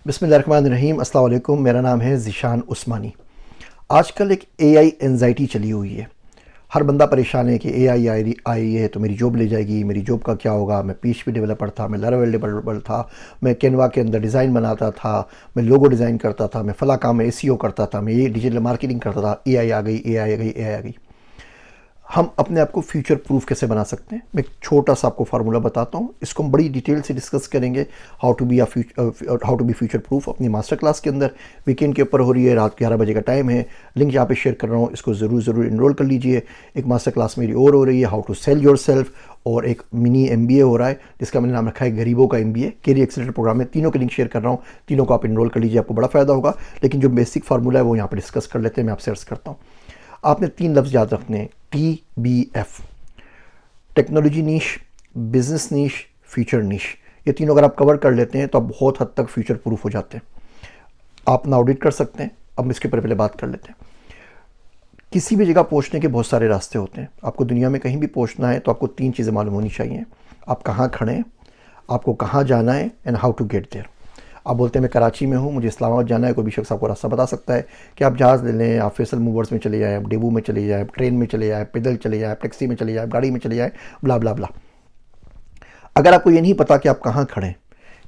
बिस्मिल्लाहिर्रहमानिर्रहीम। अस्सलाम वालेकुम। मेरा नाम है ज़ीशान उस्मानी। आजकल एक एआई एंजाइटी चली हुई है। हर बंदा परेशान है कि एआई आई है तो मेरी जॉब ले जाएगी, मेरी जॉब का क्या होगा। मैं पीएचपी डेवलपर था, मैं लारावेल डेवलपर था, मैं कैनवा के अंदर डिज़ाइन बनाता था, मैं लोगो डिज़ाइन करता था, मैं फला काम में एसईओ करता था, मैं ये डिजिटल मार्केटिंग करता था। एआई आ गई, एआई आ गई, एआई आ गई। हम अपने आप को फ्यूचर प्रूफ कैसे बना सकते हैं, मैं एक छोटा सा आपको फार्मूला बताता हूँ। इसको हम बड़ी डिटेल से डिस्कस करेंगे। How to be future proof अपनी मास्टर क्लास के अंदर। वीकेंड के ऊपर हो रही है, रात 11 बजे का टाइम है। लिंक यहाँ पे शेयर कर रहा हूँ, इसको ज़रूर इनरोल कर लीजिए। एक मास्टर क्लास मेरी और हो रही है, how to sell yourself, और एक मिनी एमबीए हो रहा है जिसका मैंने नाम रखा है गरीबों का एमबीए। कैरियर एक्सीलरेटर प्रोग्राम में तीनों के लिंक शेयर कर रहा हूँ, तीनों को आप इनरोल कर लीजिए, आपको बड़ा फ़ायदा होगा। लेकिन जो बेसिक फार्मूला है वो यहाँ पर डिस्कस कर लेते हैं, मैं आपसे अर्ज़ करता हूँ। आपने 3 लफ्ज़ याद रखने हैं, TBF: टेक्नोलॉजी नीश, बिजनेस नीश, फ्यूचर नीश। ये तीनों अगर आप कवर कर लेते हैं तो आप बहुत हद तक फ्यूचर प्रूफ हो जाते हैं। आप ना ऑडिट कर सकते हैं। अब इसके ऊपर पहले बात कर लेते हैं। किसी भी जगह पहुंचने के बहुत सारे रास्ते होते हैं। आपको दुनिया में कहीं भी पहुंचना है तो आपको 3 चीज़ें मालूम होनी चाहिए। आप कहाँ खड़े हैं, आपको कहाँ जाना है, and how to get there. आप बोलते हैं मैं कराची में हूँ, मुझे इस्लामाबाद जाना है, कोई भी शख्स आपको रास्ता बता सकता है कि आप जहाज़ ले लें, आप फैसल मूवर्स में चले जाएँ, आप डेबू में चले जाएँ, ट्रेन में चले जाएँ, पैदल चले जाएँ, टैक्सी में चले जाएँ, गाड़ी में चले जाएँ, ब्ला ब्ला ब्ला। अगर आपको ये नहीं पता कि आप कहाँ खड़े हैं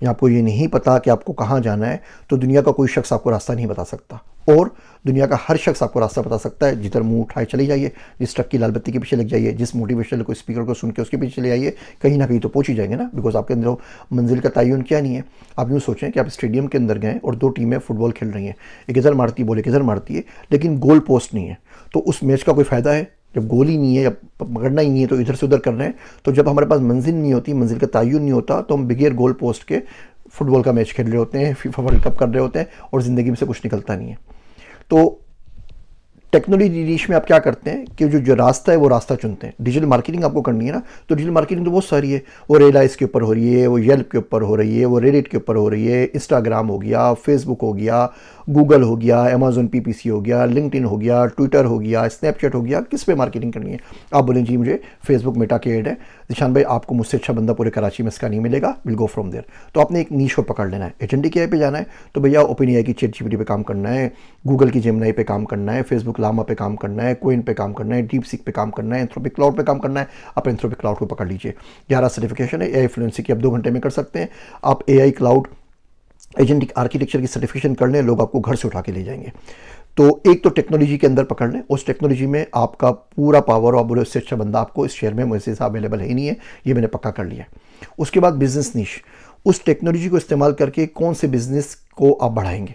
या आपको ये नहीं पता कि आपको कहाँ जाना है, तो दुनिया का कोई शख्स आपको रास्ता नहीं बता सकता। और दुनिया का हर शख्स आपको रास्ता बता सकता है। जिधर मुंह उठाए चले जाइए, जिस ट्रक की लाल बत्ती के पीछे लग जाइए, जिस मोटिवेशनल को स्पीकर को सुन के उसके पीछे चले जाइए, कहीं ना कहीं तो पहुंच ही जाएंगे ना। बिकॉज आपके अंदर मंजिल का तयन क्या नहीं है। आप यूँ सोचें कि आप स्टेडियम के अंदर गए और 2 टीमें फुटबॉल खेल रही हैं, एक इधर मारती है, बॉल एक इधर मारती है, लेकिन गोल पोस्ट नहीं है, तो उस मैच का कोई फ़ायदा है? जब गोल ही नहीं है, जब पकड़ना ही नहीं है, तो इधर से उधर कर रहे हैं। तो जब हमारे पास मंजिल नहीं होती, मंजिल का तयन नहीं होता, तो हम बगैर गोल पोस्ट के फुटबॉल का मैच खेल रहे होते हैं, फीफा वर्ल्ड कप कर रहे होते हैं, और ज़िंदगी में से कुछ निकलता नहीं है। तो टेक्नोलॉजी नीश में आप क्या करते हैं कि जो रास्ता है वो रास्ता चुनते हैं। डिजिटल मार्केटिंग आपको करनी है ना, तो डिजिटल मार्केटिंग तो बहुत सारी है। वो रेलाइज के ऊपर हो रही है, वो येल्प के ऊपर हो रही है, वो रेडिट के ऊपर हो रही है, इंस्टाग्राम हो गया, फेसबुक हो गया, गूगल हो गया, अमेजोन पीपीसी हो गया, लिंक्डइन हो गया, ट्विटर हो गया, स्नैपचैट हो गया। किस पे मार्केटिंग करनी है? आप बोलें जी मुझे फेसबुक मेटा की ऐड है। निशान भाई आपको मुझसे अच्छा बंदा पूरे कराची में इसका नहीं मिलेगा, विल गो फ्रॉम देयर। तो आपने एक नीश को पकड़ लेना है। एजेंटिक एआई पे जाना है तो भैया ओपन एआई की चैट जीपीटी पे काम करना है, गूगल की जेमिनी पे काम करना है, फेसबुक लामा पे काम करना है, कोइन पे काम करना है, डीप सीक पे काम करना है, एंथ्रोपिक क्लाउड पे काम करना है। आप एंथ्रोपिक क्लाउड को पकड़ लीजिए। 11 सर्टिफिकेशन है एआई फ्लुएंसी की, आप 2 घंटे में कर सकते हैं। आप एआई क्लाउड एजेंटिक आर्किटेक्चर की सर्टिफिकेशन कर लें, लोग आपको घर से उठा के ले जाएंगे। तो एक तो टेक्नोलॉजी के अंदर पकड़ लें, उस टेक्नोलॉजी में आपका पूरा पावर, और बोले उससे अच्छा बंदा आपको इस शेयर में मुझसे अवेलेबल है ही नहीं है, ये मैंने पक्का कर लिया है। उसके बाद बिजनेस नीश, उस टेक्नोलॉजी को इस्तेमाल करके कौन से बिजनेस को आप बढ़ाएंगे।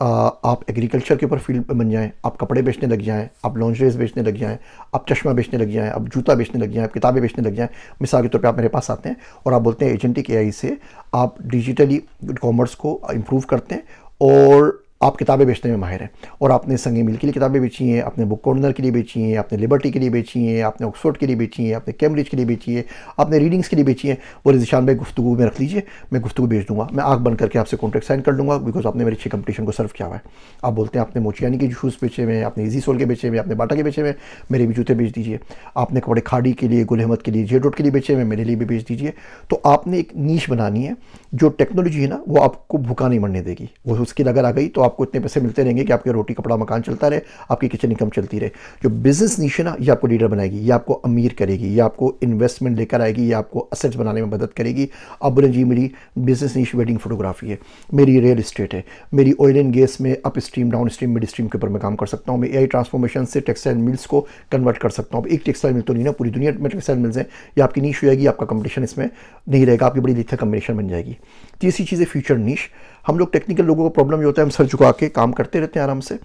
आप एग्रीकल्चर के ऊपर फील्ड बन जाएं, आप कपड़े बेचने लग जाएं, आप लॉन्जरीज बेचने लग जाएं, आप चश्मा बेचने लग जाएं, आप जूता बेचने लग जाएं, आप किताबें बेचने लग जाएं। मिसाल के तौर पे आप मेरे पास आते हैं और आप बोलते हैं एजेंटिक एआई से आप डिजिटली कॉमर्स को इम्प्रूव करते हैं और आप किताबें बेचने में माहिर हैं, और आपने संगे मिल के लिए किताबें बेची हैं, आपने बुक कॉर्नर के लिए बेची हैं, आपने लिबर्टी के लिए बेची हैं, आपने ऑक्सफोर्ड के लिए बेची हैं, आपने कैम्ब्रिज के लिए बेची है, आपने रीडिंग्स के लिए बेची हैं। बोले ज़ीशान भाई गुफ्तगू में रख लीजिए, मैं गुफ्तगू बेच दूंगा, मैं आँख बंद करके आपसे कॉन्ट्रैक्ट साइन कर दूंगा, बिकॉज आपने मेरी अच्छी कंपटीशन को सर्व किया हुआ है। आप बोलते हैं आपने मोचियानी के शूज़ बेचे हुए हैं, आपने ईजी सोल के बेचे हुए, आपने बाटा के बेचे हुए, मेरे भी जूते बेच दीजिए। आपने कपड़े खाड़ी के लिए, गुल अहमद के लिए, जेड रोड के लिए बेचे हुए, मेरे लिए भी बेच दीजिए। तो आपने एक नीश बनानी है। जो टेक्नोलॉजी है ना वो आपको भूखा नहीं मरने देगी। वो उसकी अगर आ गई तो आपको इतने पैसे मिलते रहेंगे कि आपकी रोटी कपड़ा मकान चलता रहे, आपकी किचन इनकम चलती रहे। जो बिजनेस नीश है ना, ये आपको लीडर बनाएगी, ये आपको अमीर करेगी, ये आपको इन्वेस्टमेंट लेकर आएगी, ये आपको असेट्स बनाने में मदद करेगी। अब बोले जी मेरी बिजनेस नीश वेडिंग फोटोग्राफी है, मेरी रियल इस्टेट है, मेरी ऑयल एंड गैस में up stream, down stream, mid stream के ऊपर मैं काम कर सकता हूँ, मैं एआई ट्रांसफॉर्मेशन से टेक्सटाइल मिल्स को कन्वर्ट कर सकता हूँ। एक टेक्सटाइल मिल तो नहीं ना, पूरी दुनिया में टेक्सटाइल मिल्स हैं। ये आपकी नीश हो जाएगी, आपका कंपटीशन इसमें नहीं रहेगा, आपकी बड़ी लिथिया कॉम्बिनेशन बन जाएगी। तीसरी चीज़ है फ्यूचर नीश। हम लोग टेक्निकल लोगों को प्रॉब्लम ये होता है, हम सर झुका के काम करते रहते हैं आराम से,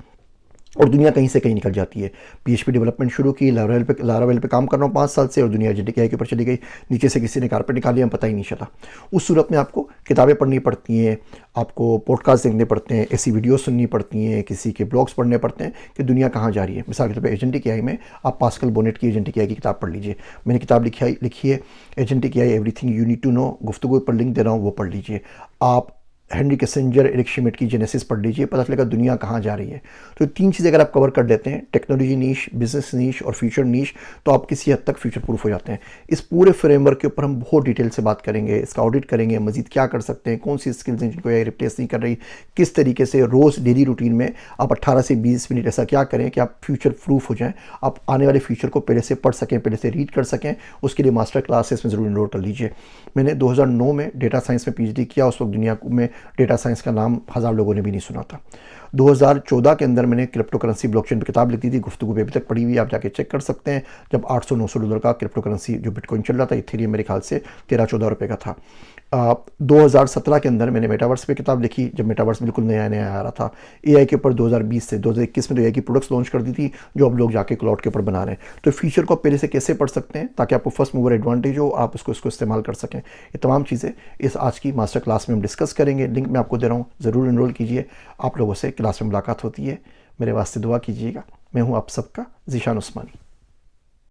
और दुनिया कहीं से कहीं निकल जाती है। पीएचपी डेवलपमेंट शुरू की, लारावेल पे काम कर रहा हूँ 5 साल से, और दुनिया एजेंटिक एआई के ऊपर चली गई। नीचे से किसी ने कारपेट निकाल लिया, पता ही नहीं चला। उस सूरत में आपको किताबें पढ़नी पड़ती हैं, आपको पॉडकास्ट देखने पड़ते हैं, ऐसी वीडियो सुननी पड़ती हैं, किसी के ब्लॉग्स पढ़ने पड़ते हैं कि दुनिया कहाँ जा रही है। मिसाल के तौर पर एजेंटिक एआई में आप पास्कल बोनेट की एजेंटिक एआई की किताब पढ़ लीजिए। मैंने किताब लिखी है agentic AI everything you need to know, गुफ्तगू पर लिंक दे रहा हूँ, वो पढ़ लीजिए। आप हेनरी किसिंजर, एरिक शिमिट की जेनेसिस पढ़ लीजिए, पता चलेगा दुनिया कहाँ जा रही है। तो 3 चीज़ें अगर आप कवर कर लेते हैं, टेक्नोलॉजी नीश, बिजनेस नीश और फ्यूचर नीश, तो आप किसी हद तक फ्यूचर प्रूफ हो जाते हैं। इस पूरे फ्रेमवर्क के ऊपर हम बहुत डिटेल से बात करेंगे, इसका ऑडिट करेंगे, मजीद क्या कर सकते हैं, कौन सी स्किल्स हैं जिनको AI रिप्लेस नहीं कर रही, किस तरीके से रोज़ डेली रूटीन में आप 18 से 20 मिनट ऐसा क्या करें कि आप फ्यूचर प्रूफ हो जाएं, आप आने वाले फ्यूचर को पहले से पढ़ सकें, पहले से रीड कर सकें। उसके लिए मास्टर क्लासेस में ज़रूर इनरोल कर लीजिए। मैंने 2009 में डेटा साइंस में PhD किया। उस वक्त दुनिया में डेटा साइंस का नाम 1000 लोगों ने भी नहीं सुना था। 2014 के अंदर मैंने क्रिप्टो करेंसी ब्लॉकचेन पर किताब लिखी थी, गुफ्तगू पे अभी तक पड़ी हुई है, आप जाके चेक कर सकते हैं। जब $800-900 का क्रिप्टो करेंसी जो बिटकॉइन चल रहा था, इथेरियम मेरे ख्याल से 13-14 रुपये का था। 2017 के अंदर मैंने मेटावर्स पे किताब लिखी, जब मेटावर्स बिल्कुल नया नया आ रहा था। AI के ऊपर 2020 से 2021 में तो AI की प्रोडक्ट्स लॉन्च कर दी थी, जो अब लोग जाके क्लाउड के ऊपर बना रहे हैं। तो फ्यूचर को पहले से कैसे पढ़ सकते हैं ताकि आपको फर्स्ट मूवर एडवांटेज हो, आप उसको इस्तेमाल कर सकें। ये तमाम चीज़ें इस आज की मास्टर क्लास में हम डिस्कस करेंगे। लिंक मैं आपको दे रहा हूँ, ज़रूर इनरोल कीजिए। आप लोगों से क्लास में मुलाकात होती है, मेरे वास्ते दुआ कीजिएगा। मैं हूँ आप सबका ज़ीशान उस्मानी।